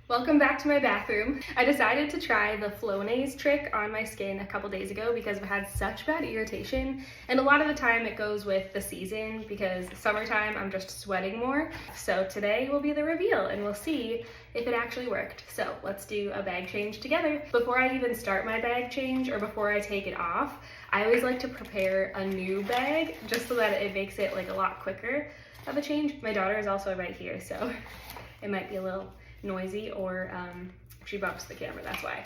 Welcome back to my bathroom. I decided to try the Flonase trick on my skin a couple days ago because I've had such bad irritation, and a lot of the time it goes with the season because summertime I'm just sweating more. So today will be the reveal and we'll see if it actually worked. So let's do a bag change together. Before I even start my bag change or before I take it off, I always like to prepare a new bag just so that it makes it like a lot quicker of a change. My daughter is also right here, so it might be a little noisy or she bumps the camera, that's why.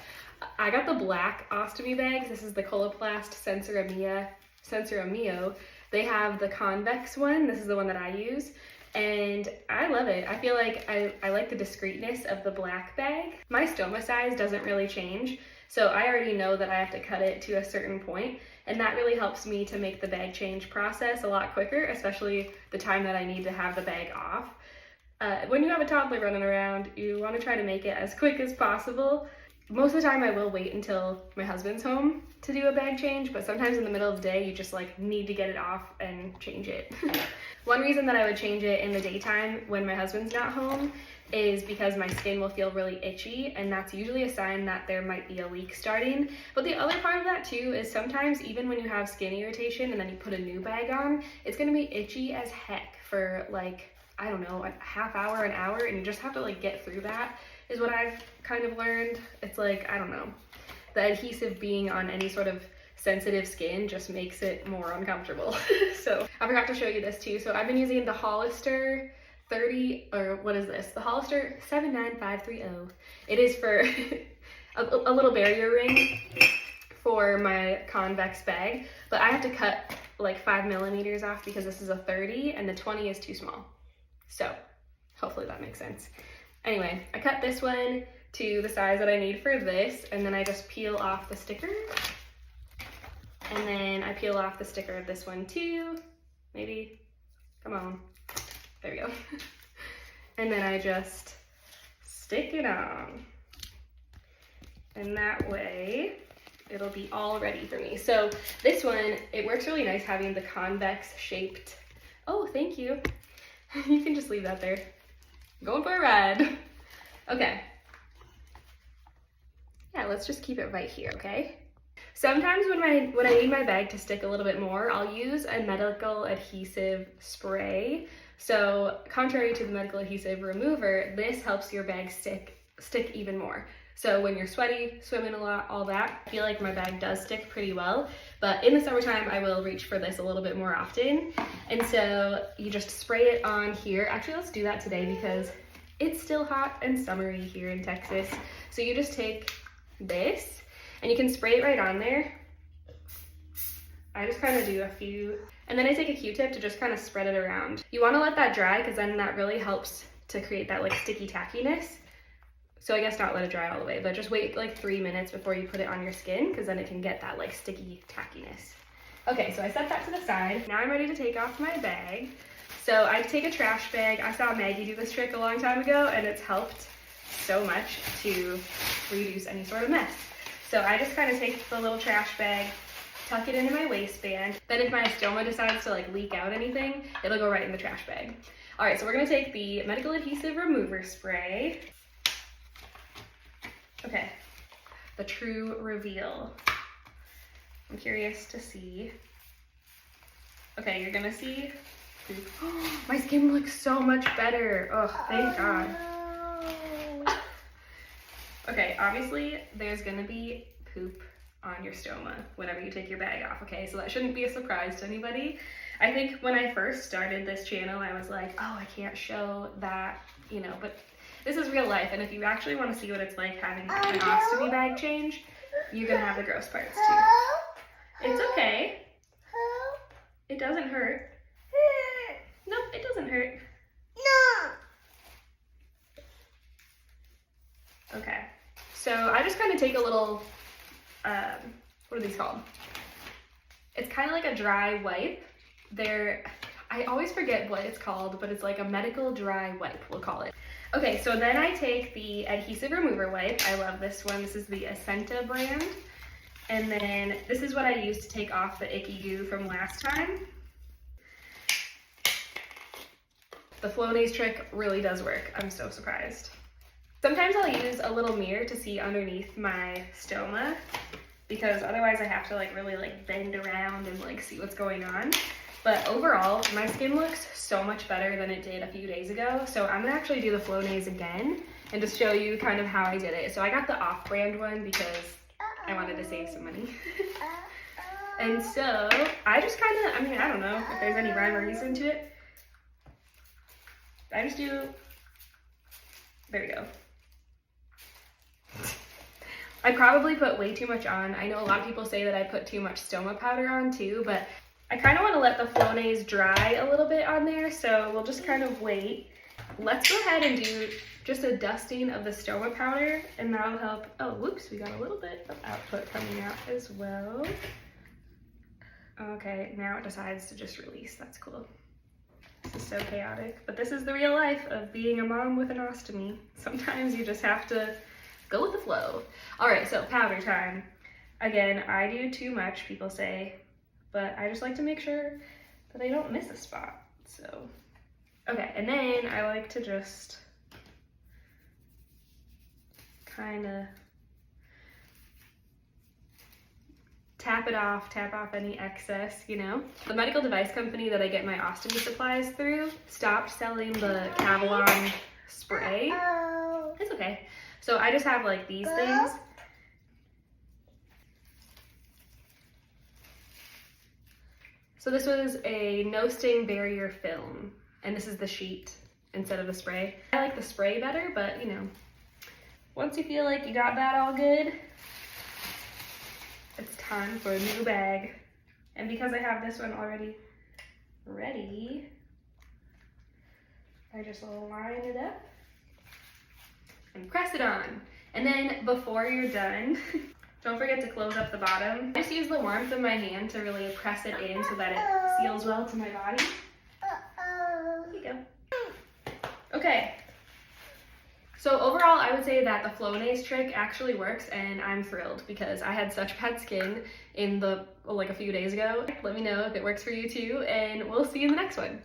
I got the black Ostomy bags. This is the Coloplast Sensor Mio. They have the convex one. This is the one that I use and I love it. I feel like I like the discreetness of the black bag. My stoma size doesn't really change, so I already know that I have to cut it to a certain point, and that really helps me to make the bag change process a lot quicker, especially the time that I need to have the bag off. When you have a toddler running around, you want to try to make it as quick as possible. Most of the time I will wait until my husband's home to do a bag change, but sometimes in the middle of the day you just like need to get it off and change it. One reason that I would change it in the daytime when my husband's not home is because my skin will feel really itchy, and that's usually a sign that there might be a leak starting. But the other part of that too is sometimes even when you have skin irritation and then you put a new bag on, it's gonna be itchy as heck for like, I don't know, a half hour, an hour, and you just have to like get through that is what I've kind of learned. It's like, I don't know, the adhesive being on any sort of sensitive skin just makes it more uncomfortable. So I forgot to show you this too. So I've been using the Hollister 30, or what is this? The Hollister 79530. It is for a little barrier ring for my convex bag, but I have to cut like 5 millimeters off because this is a 30 and the 20 is too small. So hopefully that makes sense. Anyway, I cut this one to the size that I need for this, and then I just peel off the sticker. And then I peel off the sticker of this one too. Maybe, come on. There we go. And then I just stick it on. And that way it'll be all ready for me. So this one, it works really nice having the convex shaped. Oh, thank you. You can just leave that there. Going for a ride. Okay. Yeah, let's just keep it right here, okay? Sometimes when I need my bag to stick a little bit more, I'll use a medical adhesive spray. So contrary to the medical adhesive remover, this helps your bag stick even more. So when you're sweaty, swimming a lot, all that, I feel like my bag does stick pretty well. But in the summertime, I will reach for this a little bit more often. And so you just spray it on here. Actually, let's do that today because it's still hot and summery here in Texas. So you just take this and you can spray it right on there. I just kind of do a few, and then I take a Q-tip to just kind of spread it around. You want to let that dry because then that really helps to create that like sticky tackiness. So I guess not let it dry all the way, but just wait like 3 minutes before you put it on your skin because then it can get that like sticky tackiness. Okay, so I set that to the side. Now I'm ready to take off my bag. So I take a trash bag. I saw Maggie do this trick a long time ago and it's helped so much to reduce any sort of mess. So I just kind of take the little trash bag, tuck it into my waistband. Then if my stoma decides to like leak out anything, it'll go right in the trash bag. All right, so we're gonna take the medical adhesive remover spray. Okay, the true reveal. I'm curious to see. Okay, you're gonna see. Oh, my skin looks so much better. Oh, thank God. Okay, obviously there's gonna be poop on your stoma whenever you take your bag off, okay? So that shouldn't be a surprise to anybody. I think when I first started this channel, I was like, oh, I can't show that, you know, but this is real life, and if you actually want to see what it's like having an ostomy bag change, you're gonna have the gross parts too. It's okay. It doesn't hurt. Nope, it doesn't hurt. No. Okay, so I just kind of take a little, what are these called? It's kind of like a dry wipe. I always forget what it's called, but it's like a medical dry wipe, we'll call it. Okay, so then I take the adhesive remover wipe. I love this one. This is the Ascenta brand. And then this is what I use to take off the icky goo from last time. The Flonase trick really does work. I'm so surprised. Sometimes I'll use a little mirror to see underneath my stoma because otherwise I have to like really like bend around and like see what's going on. But overall, my skin looks so much better than it did a few days ago. So I'm gonna actually do the Flonase again and just show you kind of how I did it. So I got the off-brand one because I wanted to save some money. And so I just kind of, I mean, I don't know if there's any rhyme or reason to it. I just do, there we go. I probably put way too much on. I know a lot of people say that I put too much stoma powder on too, but I kind of want to let the Flonase dry a little bit on there, so we'll just kind of wait. Let's go ahead and do just a dusting of the stoma powder, and that'll help. Oh, whoops, we got a little bit of output coming out as well. Okay, now it decides to just release. That's cool. This is so chaotic, but this is the real life of being a mom with an ostomy. Sometimes you just have to go with the flow. All right, so powder time. Again, I do too much, people say, but I just like to make sure that I don't miss a spot. So, okay, and then I like to just kind of tap off any excess, you know? The medical device company that I get my ostomy supplies through stopped selling the Cavalon spray. It's okay. So I just have like these things. So this was a no stain barrier film, and this is the sheet instead of the spray. I like the spray better, but you know, once you feel like you got that all good, it's time for a new bag. And because I have this one already ready, I just line it up and press it on. And then before you're done, don't forget to close up the bottom. I just use the warmth of my hand to really press it in so that it seals well to my body. There you go. Okay. So overall, I would say that the Flonase trick actually works, and I'm thrilled because I had such bad skin in a few days ago. Let me know if it works for you too, and we'll see you in the next one.